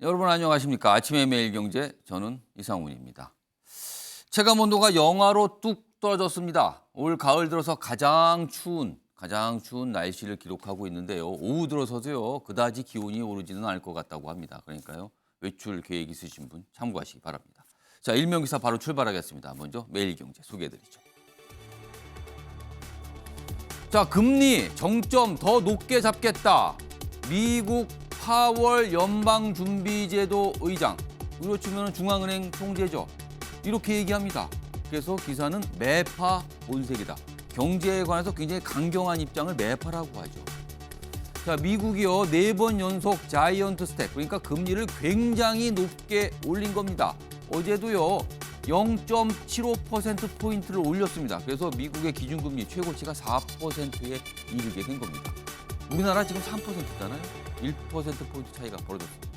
여러분 안녕하십니까? 아침의 매일경제 저는 이상훈입니다. 체감온도가 영하로 뚝 떨어졌습니다. 올 가을 들어서 가장 추운 날씨를 기록하고 있는데요. 오후 들어서도요. 그다지 기온이 오르지는 않을 것 같다고 합니다. 그러니까요. 외출 계획 있으신 분 참고하시기 바랍니다. 자, 일명기사 바로 출발하겠습니다. 먼저 매일경제 소개해드리죠. 자, 금리 정점 더 높게 잡겠다. 미국 파월 연방준비제도 의장, 우리로 치면 중앙은행 총재죠. 이렇게 얘기합니다. 그래서 기사는 매파 본색이다. 경제에 관해서 굉장히 강경한 입장을 매파라고 하죠. 자, 미국이요 4번 연속 자이언트 스텝, 그러니까 금리를 굉장히 높게 올린 겁니다. 어제도요 0.75%포인트를 올렸습니다. 그래서 미국의 기준금리 최고치가 4%에 이르게 된 겁니다. 우리나라 지금 3%잖아요. 1%포인트 차이가 벌어졌습니다.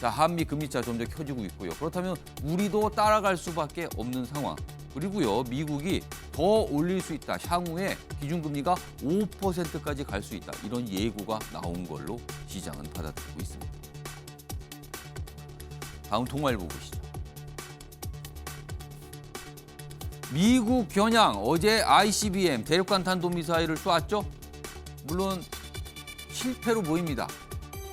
자, 한미 금리차 점점 켜지고 있고요. 그렇다면 우리도 따라갈 수밖에 없는 상황. 그리고요, 미국이 더 올릴 수 있다. 향후에 기준금리가 5%까지 갈 수 있다. 이런 예고가 나온 걸로 시장은 받아들이고 있습니다. 다음 통화일보 보시죠. 미국 겨냥 어제 ICBM 대륙간 탄도미사일을 쏘았죠. 물론 실패로 보입니다.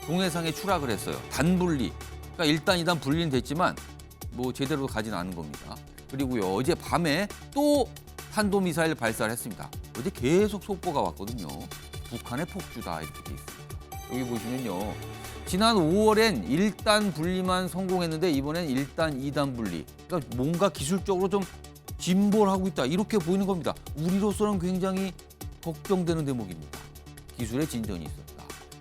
동해상에 추락을 했어요. 단분리. 그러니까 1단, 2단 분리는 됐지만 뭐 제대로 가진 않은 겁니다. 그리고요, 어제 밤에 또 탄도미사일 발사를 했습니다. 어제 계속 속보가 왔거든요. 북한의 폭주다 이렇게 돼 있습니다. 여기 보시면요. 지난 5월엔 1단 분리만 성공했는데 이번엔 1단, 2단 분리. 그러니까 뭔가 기술적으로 좀 진보를 하고 있다. 이렇게 보이는 겁니다. 우리로서는 굉장히 걱정되는 대목입니다. 기술의 진전이 있었다.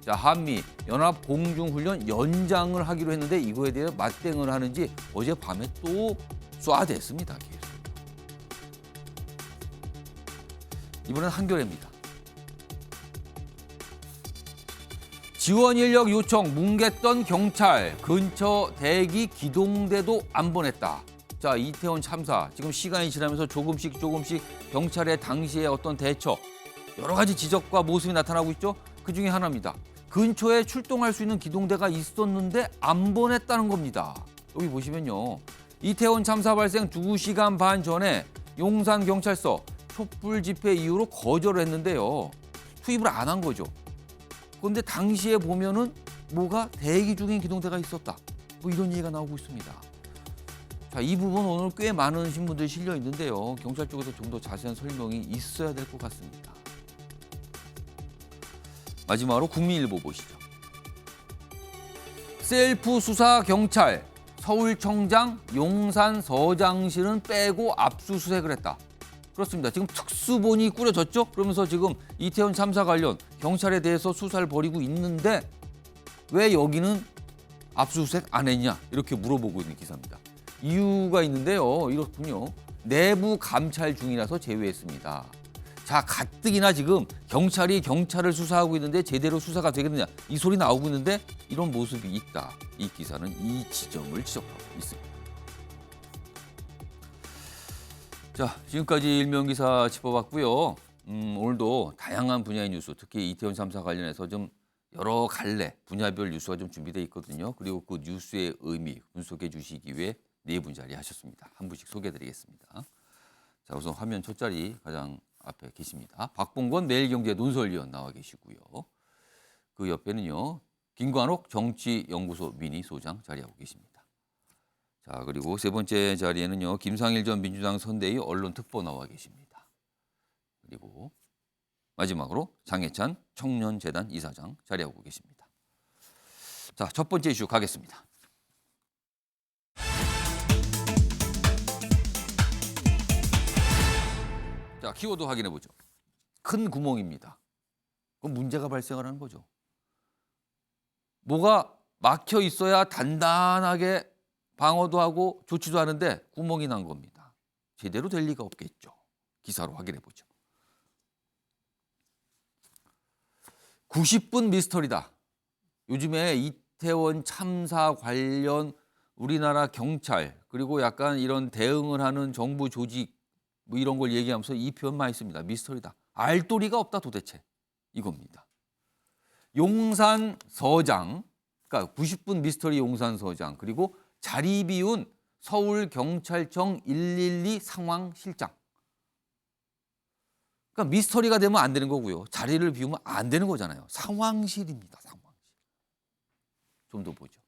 자, 한미 연합 공중훈련 연장을 하기로 했는데 이거에 대해 맞대응을 하는지 어젯밤에 또 쏴댔습니다. 계속. 이번엔 한겨레입니다. 지원 인력 요청 뭉갰던 경찰 근처 대기 기동대도 안 보냈다. 자, 이태원 참사 지금 시간이 지나면서 조금씩 경찰의 당시의 어떤 대처 여러 가지 지적과 모습이 나타나고 있죠. 그중에 하나입니다. 근처에 출동할 수 있는 기동대가 있었는데 안 보냈다는 겁니다. 여기 보시면요. 이태원 참사 발생 2시간 반 전에 용산경찰서 촛불 집회 이후로 거절을 했는데요. 투입을 안 한 거죠. 그런데 당시에 보면은 뭐가 대기 중인 기동대가 있었다. 뭐 이런 얘기가 나오고 있습니다. 자, 이 부분 오늘 꽤 많은 신문들이 실려 있는데요. 경찰 쪽에서 좀 더 자세한 설명이 있어야 될 것 같습니다. 마지막으로 국민일보 보시죠. 셀프 수사 경찰, 서울청장, 용산서장실은 빼고 압수수색을 했다. 그렇습니다. 지금 특수본이 꾸려졌죠? 그러면서 지금 이태원 참사 관련 경찰에 대해서 수사를 벌이고 있는데 왜 여기는 압수수색 안 했냐? 이렇게 물어보고 있는 기사입니다. 이유가 있는데요. 이렇군요. 내부 감찰 중이라서 제외했습니다. 자, 가뜩이나 지금 경찰이 경찰을 수사하고 있는데 제대로 수사가 되겠느냐 이 소리 나오고 있는데 이런 모습이 있다. 이 기사는 이 지점을 지적하고 있습니다. 자, 지금까지 일면기사 짚어봤고요. 오늘도 다양한 분야의 뉴스, 특히 이태원 참사 관련해서 좀 여러 갈래 분야별 뉴스가 좀 준비되어 있거든요. 그리고 그 뉴스의 의미 분석해 주시기 위해 4분 자리하셨습니다. 한 분씩 소개해드리겠습니다. 자, 우선 화면 첫 자리 가장 앞에 계십니다. 박봉건 매일경제 논설위원 나와 계시고요. 그 옆에는요. 김관옥 정치연구소 미니 소장 자리하고 계십니다. 자, 그리고 세 번째 자리에는요. 김상일 전 민주당 선대위 언론특보 나와 계십니다. 그리고 마지막으로 장해찬 청년재단 이사장 자리하고 계십니다. 자, 첫 번째 이슈 가겠습니다. 자, 키워드 확인해 보죠. 큰 구멍입니다. 그럼 문제가 발생을 하는 거죠. 뭐가 막혀 있어야 단단하게 방어도 하고 조치도 하는데 구멍이 난 겁니다. 제대로 될 리가 없겠죠. 기사로 확인해 보죠. 90분 미스터리다. 요즘에 이태원 참사 관련 우리나라 경찰 그리고 약간 이런 대응을 하는 정부 조직 뭐 이런 걸 얘기하면서 이 표현 많이 씁니다. 미스터리다. 알도리가 없다 도대체. 이겁니다. 용산서장, 그러니까 그러니까 90분 미스터리 용산서장 그리고 자리 비운 서울경찰청 112 상황실장. 그러니까 미스터리가 되면 안 되는 거고요. 자리를 비우면 안 되는 거잖아요. 상황실입니다. 상황실. 좀 더 보죠.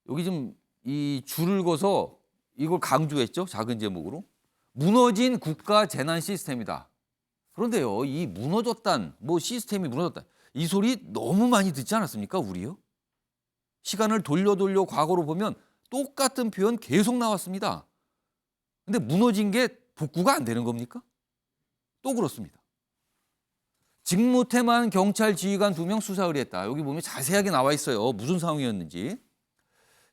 여기 좀 이 줄을 그어서 이걸 강조했죠. 작은 제목으로. 무너진 국가 재난 시스템이다. 그런데요. 이 무너졌단 뭐 시스템이 무너졌다. 이 소리 너무 많이 듣지 않았습니까? 우리요? 시간을 돌려 과거로 보면 똑같은 표현 계속 나왔습니다. 근데 무너진 게 복구가 안 되는 겁니까? 또 그렇습니다. 직무태만 경찰 지휘관 2명 수사 의뢰했다. 여기 보면 자세하게 나와 있어요. 무슨 상황이었는지.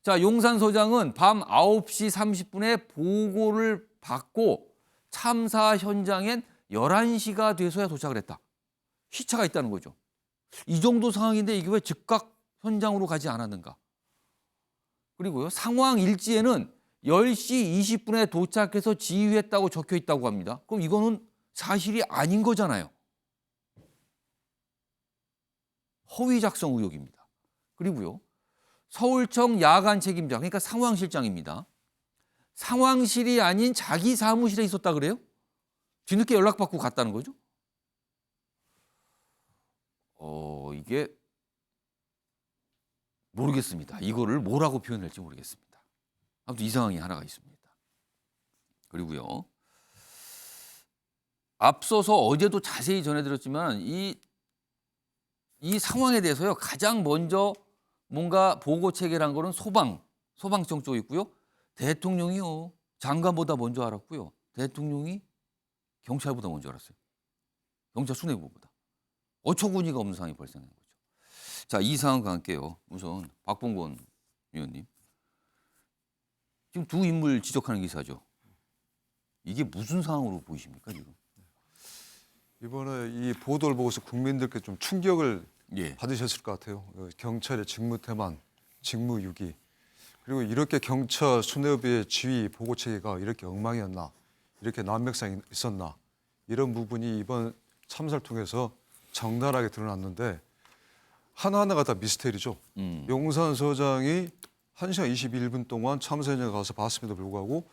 자, 용산서장은 밤 9시 30분에 보고를 받고 참사 현장엔 11시가 돼서야 도착을 했다. 시차가 있다는 거죠. 이 정도 상황인데 이게 왜 즉각 현장으로 가지 않았는가. 그리고요, 상황 일지에는 10시 20분에 도착해서 지휘했다고 적혀 있다고 합니다. 그럼 이거는 사실이 아닌 거잖아요. 허위 작성 의혹입니다. 그리고요, 서울청 야간 책임자, 그러니까 상황실장입니다. 상황실이 아닌 자기 사무실에 있었다 그래요? 뒤늦게 연락받고 갔다는 거죠? 이게 모르겠습니다. 이거를 뭐라고 표현할지 모르겠습니다. 아무튼 이 상황이 하나가 있습니다. 그리고요, 앞서서 어제도 자세히 전해드렸지만 이 상황에 대해서요, 가장 먼저 뭔가 보고 체계란 거는 소방청 쪽에 있고요. 대통령이요, 장관보다 먼저 알았고요. 대통령이 경찰보다 먼저 알았어요. 경찰 수뇌부보다. 어처구니가 없는 상황이 발생한 거죠. 자, 이 상황과 함께요. 우선 박봉건 위원님. 지금 두 인물 지적하는 기사죠. 이게 무슨 상황으로 보이십니까, 지금? 이번에 이 보도를 보고서 국민들께 좀 충격을 예. 받으셨을 것 같아요. 경찰의 직무태만, 직무유기. 그리고 이렇게 경찰 수뇌부의 지휘 보고 체계가 이렇게 엉망이었나, 이렇게 난맥상이 있었나, 이런 부분이 이번 참사를 통해서 적나라하게 드러났는데 하나하나가 다 미스테리죠. 용산서장이 1시간 21분 동안 참사 현장에 가서 봤음에도 불구하고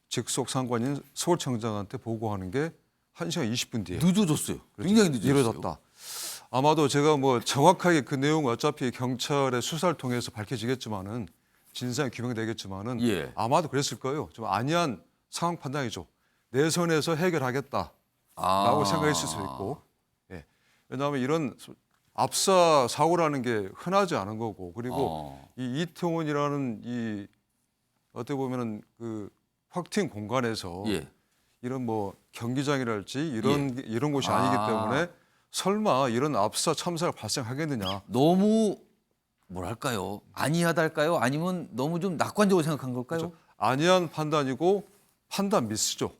직속 상관인 서울청장한테 보고하는 게 1시간 20분 뒤에 늦어졌어요. 굉장히 늦어졌어요. 이루어졌다. 아마도 제가 뭐 정확하게 그 내용은 어차피 경찰의 수사를 통해서 밝혀지겠지만은 진상이 규명되겠지만은 예. 아마도 그랬을 거예요. 좀 안이한 상황 판단이죠. 내 선에서 해결하겠다라고 생각했을 수도 있고. 예. 왜냐하면 이런 압사 사고라는 게 흔하지 않은 거고, 그리고 이 이태원이라는 이 어떻게 보면은 그 확 트인 공간에서 예. 이런 뭐 경기장이랄지 이런 곳이 아니기 때문에 설마 이런 압사 참사가 발생하겠느냐. 너무 뭐랄까요? 안이하달까요? 아니면 너무 좀 낙관적으로 생각한 걸까요? 그렇죠. 안이한 판단이고 판단 미스죠.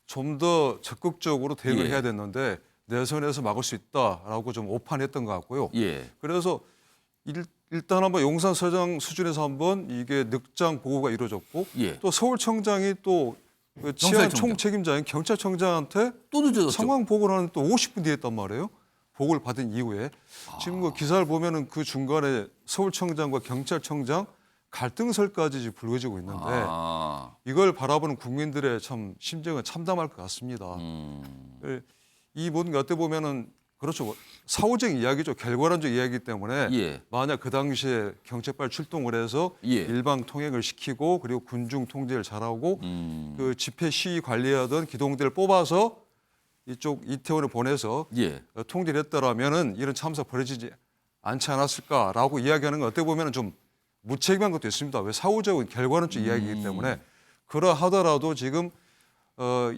좀 더 적극적으로 대응을 예. 해야 됐는데 내 선에서 막을 수 있다라고 좀 오판했던 것 같고요. 예. 그래서 일단 한번 용산서장 수준에서 한번 이게 늑장 보고가 이루어졌고 예. 또 서울청장이 또 그 치안 총책임자인 경찰청장한테 또 늦어졌죠. 상황 보고를 하는 또 50분 뒤에 했단 말이에요. 보고를 받은 이후에 지금 그 기사를 보면은 그 중간에 서울청장과 경찰청장 갈등설까지 불거지고 있는데 이걸 바라보는 국민들의 참 심정은 참담할 것 같습니다. 이 모든 게 어떻게 보면은 그렇죠. 사후적 이야기죠. 결과론적 이야기이기 때문에 예. 만약 그 당시에 경찰발 출동을 해서 예. 일방 통행을 시키고 그리고 군중 통제를 잘하고 그 집회 시위 관리하던 기동대를 뽑아서 이쪽 이태원에 보내서 예. 통제를 했더라면은 이런 참사 벌어지지 않지 않았을까라고 이야기하는 건 어떻게 보면은 좀 무책임한 것도 있습니다. 왜 사후적인 결과론적 이야기이기 때문에 그러하더라도 지금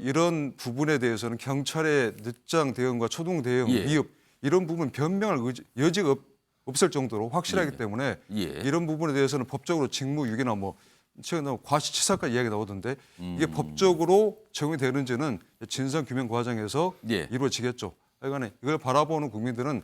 이런 부분에 대해서는 경찰의 늦장 대응과 초동 대응, 예. 위협 이런 부분 변명할 여지가 없을 정도로 확실하기 때문에 예. 이런 부분에 대해서는 법적으로 직무유기나 뭐 최근에 과시치사까지 이야기 나오던데 이게 법적으로 적용이 되는지는 진상규명 과정에서 예. 이루어지겠죠. 하여간에 이걸 바라보는 국민들은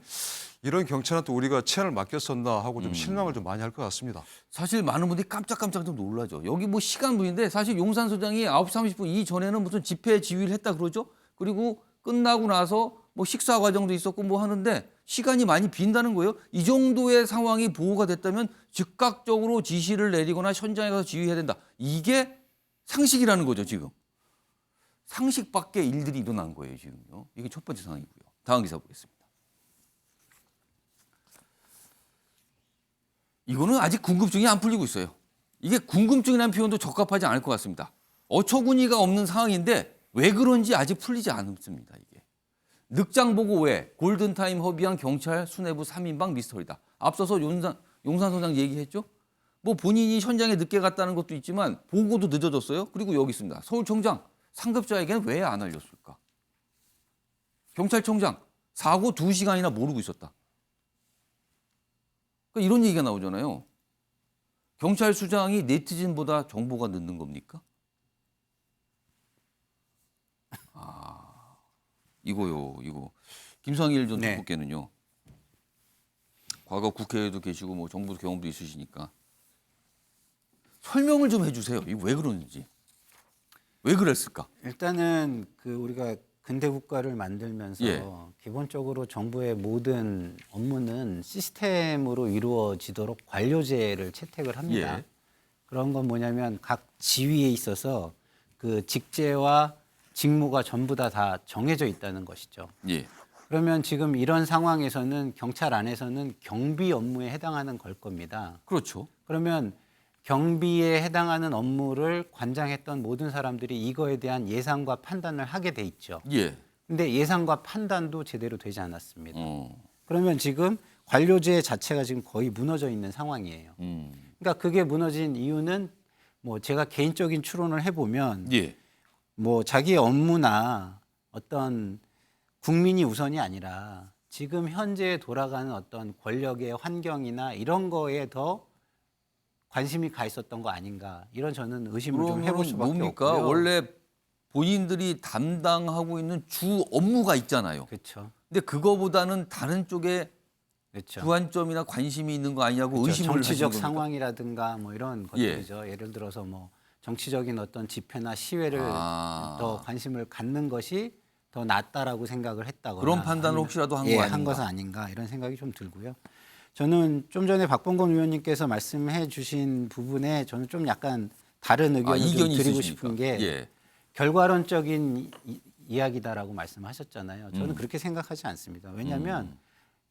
이런 경찰한테 우리가 치안을 맡겼었나 하고 좀 실망을 좀 많이 할 것 같습니다. 사실 많은 분들이 깜짝깜짝 좀 놀라죠. 여기 뭐 시간분인데 사실 용산서장이 9시 30분 이전에는 무슨 집회 지휘를 했다 그러죠. 그리고 끝나고 나서 뭐 식사 과정도 있었고 뭐 하는데 시간이 많이 빈다는 거예요. 이 정도의 상황이 보고가 됐다면 즉각적으로 지시를 내리거나 현장에 가서 지휘해야 된다. 이게 상식이라는 거죠, 지금. 상식 밖의 일들이 일어난 거예요, 지금요. 이게 첫 번째 상황이고요. 다음 기사 보겠습니다. 이거는 아직 궁금증이 안 풀리고 있어요. 이게 궁금증이라는 표현도 적합하지 않을 것 같습니다. 어처구니가 없는 상황인데 왜 그런지 아직 풀리지 않습니다. 이게 늑장 보고 왜 골든타임 허비한 경찰 수뇌부 3인방 미스터리다. 앞서서 용산 소장 얘기했죠. 뭐 본인이 현장에 늦게 갔다는 것도 있지만 보고도 늦어졌어요. 그리고 여기 있습니다. 서울청장 상급자에게는 왜 안 알렸을까? 경찰청장 사고 2시간이나 모르고 있었다. 그러니까 이런 얘기가 나오잖아요. 경찰 수장이 네티즌보다 정보가 늦는 겁니까? 이거 김상일 전 네. 특보께는요. 과거 국회에도 계시고 뭐 정부 경험도 있으시니까 설명을 좀 해주세요. 이거 왜 그러는지, 왜 그랬을까? 일단은 그 우리가 근대 국가를 만들면서 예. 기본적으로 정부의 모든 업무는 시스템으로 이루어지도록 관료제를 채택을 합니다. 예. 그런 건 뭐냐면 각 지위에 있어서 그 직제와 직무가 전부 다 정해져 있다는 것이죠. 예, 그러면 지금 이런 상황에서는 경찰 안에서는 경비 업무에 해당하는 걸 겁니다. 그렇죠. 그러면 경비에 해당하는 업무를 관장했던 모든 사람들이 이거에 대한 예상과 판단을 하게 돼 있죠. 예, 근데 예상과 판단도 제대로 되지 않았습니다. 어, 그러면 지금 관료제 자체가 지금 거의 무너져 있는 상황이에요. 그러니까 그게 무너진 이유는 뭐 제가 개인적인 추론을 해보면 예, 뭐 자기의 업무나 어떤 국민이 우선이 아니라 지금 현재 돌아가는 어떤 권력의 환경이나 이런 거에 더 관심이 가 있었던 거 아닌가 이런 저는 의심을 좀 해볼 그러면 수밖에 뭡니까? 없고요. 원래 본인들이 담당하고 있는 주 업무가 있잖아요. 그렇죠, 근데 그거보다는 다른 쪽에 그렇죠. 주안점이나 관심이 있는 거 아니냐고 그렇죠. 의심을 정치적 하시는 겁니까? 상황이라든가 뭐 이런 것들이죠. 예를 들어서 뭐 정치적인 어떤 집회나 시위를 더 관심을 갖는 것이 더 낫다라고 생각을 했다거나 그런 판단을 아니면- 혹시라도 한 거 예, 아닌가? 한 것은 아닌가 이런 생각이 좀 들고요. 저는 좀 전에 박범건 의원님께서 말씀해 주신 부분에 저는 좀 약간 다른 의견을 좀 이견이 드리고 있으십니까? 싶은 게 예, 결과론적인 이야기다라고 말씀하셨잖아요. 저는 그렇게 생각하지 않습니다. 왜냐하면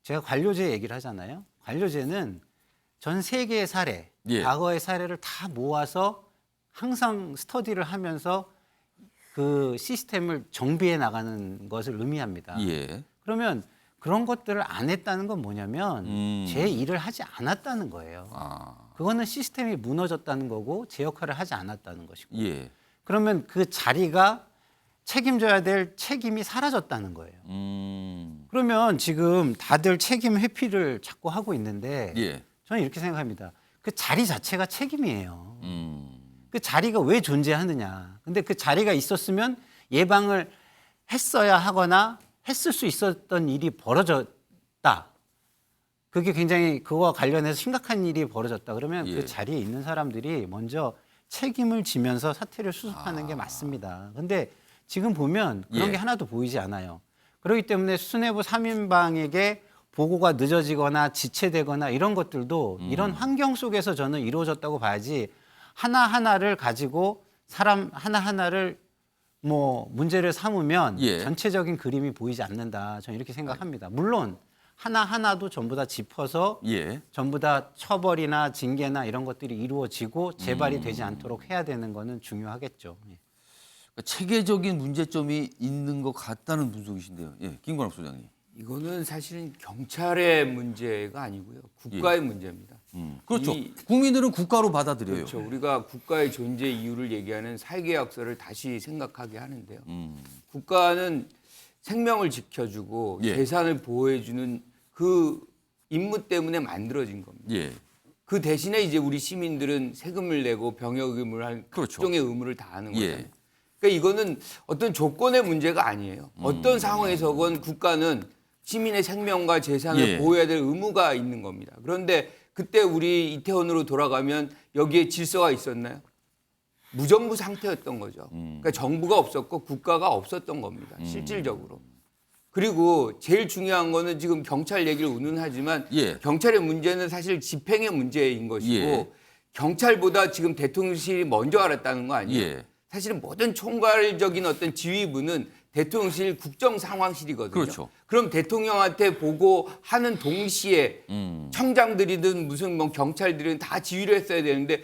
제가 관료제 얘기를 하잖아요. 관료제는 전 세계의 사례, 예. 과거의 사례를 다 모아서 항상 스터디를 하면서 그 시스템을 정비해 나가는 것을 의미합니다. 예, 그러면 그런 것들을 안 했다는 건 뭐냐면 제 일을 하지 않았다는 거예요. 그거는 시스템이 무너졌다는 거고 제 역할을 하지 않았다는 것이고. 예, 그러면 그 자리가 책임져야 될 책임이 사라졌다는 거예요. 그러면 지금 다들 책임 회피를 자꾸 하고 있는데 예, 저는 이렇게 생각합니다. 그 자리 자체가 책임이에요. 음. 그 자리가 왜 존재하느냐. 근데 그 자리가 있었으면 예방을 했어야 하거나 했을 수 있었던 일이 벌어졌다. 그게 굉장히 그거와 관련해서 심각한 일이 벌어졌다. 그러면 예. 그 자리에 있는 사람들이 먼저 책임을 지면서 사태를 수습하는 게 맞습니다. 근데 지금 보면 그런 예. 게 하나도 보이지 않아요. 그렇기 때문에 수뇌부 3인방에게 보고가 늦어지거나 지체되거나 이런 것들도 이런 환경 속에서 저는 이루어졌다고 봐야지 하나하나를 가지고 사람 하나하나를 뭐 문제를 삼으면 예. 전체적인 그림이 보이지 않는다. 저는 이렇게 생각합니다. 물론 하나하나도 전부 다 짚어서 예. 전부 다 처벌이나 징계나 이런 것들이 이루어지고 재발이 되지 않도록 해야 되는 거는 중요하겠죠. 예. 그러니까 체계적인 문제점이 있는 것 같다는 분석이신데요. 예, 김관옥 소장님. 이거는 사실은 경찰의 문제가 아니고요. 국가의 문제입니다. 그렇죠. 이- 국민들은 국가로 받아들여요. 그렇죠. 우리가 국가의 존재 이유를 얘기하는 사회계약서를 다시 생각하게 하는데요. 국가는 생명을 지켜주고 예. 재산을 보호해주는 그 임무 때문에 만들어진 겁니다. 예. 그 대신에 이제 우리 시민들은 세금을 내고 병역 의무를 할 그렇죠. 각종의 의무를 다하는 예. 거잖아요. 그러니까 이거는 어떤 조건의 문제가 아니에요. 어떤 상황에서건 국가는 시민의 생명과 재산을 예. 보호해야 될 의무가 있는 겁니다. 그런데 그때 우리 이태원으로 돌아가면 여기에 질서가 있었나요? 무정부 상태였던 거죠. 그러니까 정부가 없었고 국가가 없었던 겁니다. 실질적으로. 그리고 제일 중요한 거는 지금 경찰 얘기를 운운하지만 예. 경찰의 문제는 사실 집행의 문제인 것이고 예. 경찰보다 지금 대통령실이 먼저 알았다는 거 아니에요? 예. 사실은 모든 총괄적인 어떤 지휘부는 대통령실 국정상황실이거든요. 그렇죠. 그럼 대통령한테 보고하는 동시에 청장들이든 무슨 뭐 경찰들은 다 지휘를 했어야 되는데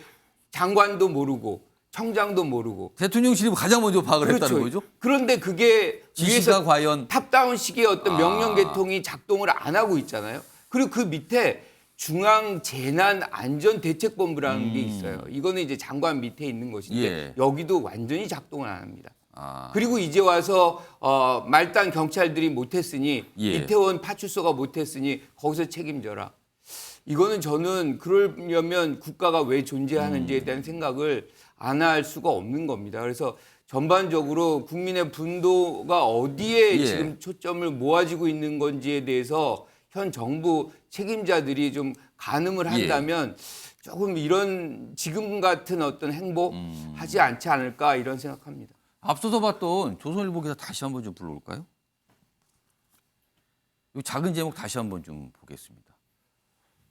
장관도 모르고 청장도 모르고 대통령실이 가장 먼저 파악을 그렇죠. 했다는 거죠? 그런데 그게 지시가 위에서 과연 탑다운식의 어떤 아. 명령 계통이 작동을 안 하고 있잖아요. 그리고 그 밑에 중앙재난안전대책본부라는 게 있어요. 이거는 이제 장관 밑에 있는 것인데 예. 여기도 완전히 작동을 안 합니다. 아, 그리고 이제 와서 말단 경찰들이 못했으니 예. 이태원 파출소가 못했으니 거기서 책임져라. 이거는 저는 그러려면 국가가 왜 존재하는지에 대한 생각을 안 할 수가 없는 겁니다. 그래서 전반적으로 국민의 분노가 어디에 예. 지금 초점을 모아지고 있는 건지에 대해서 현 정부 책임자들이 좀 가늠을 한다면 조금 이런 지금 같은 어떤 행보 하지 않지 않을까 이런 생각합니다. 앞서서 봤던 조선일보 기사 다시 한번 좀 불러올까요? 이 작은 제목 다시 한번 좀 보겠습니다.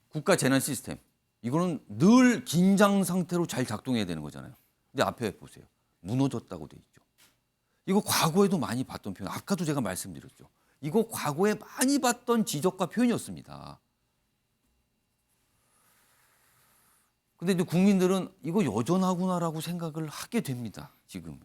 국가 재난 시스템. 이거는 늘 긴장 상태로 잘 작동해야 되는 거잖아요. 근데 앞에 보세요. 무너졌다고 돼 있죠. 이거 과거에도 많이 봤던 표현. 아까도 제가 말씀드렸죠. 이거 과거에 많이 봤던 지적과 표현이었습니다. 근데 이제 국민들은 이거 여전하구나라고 생각을 하게 됩니다. 지금.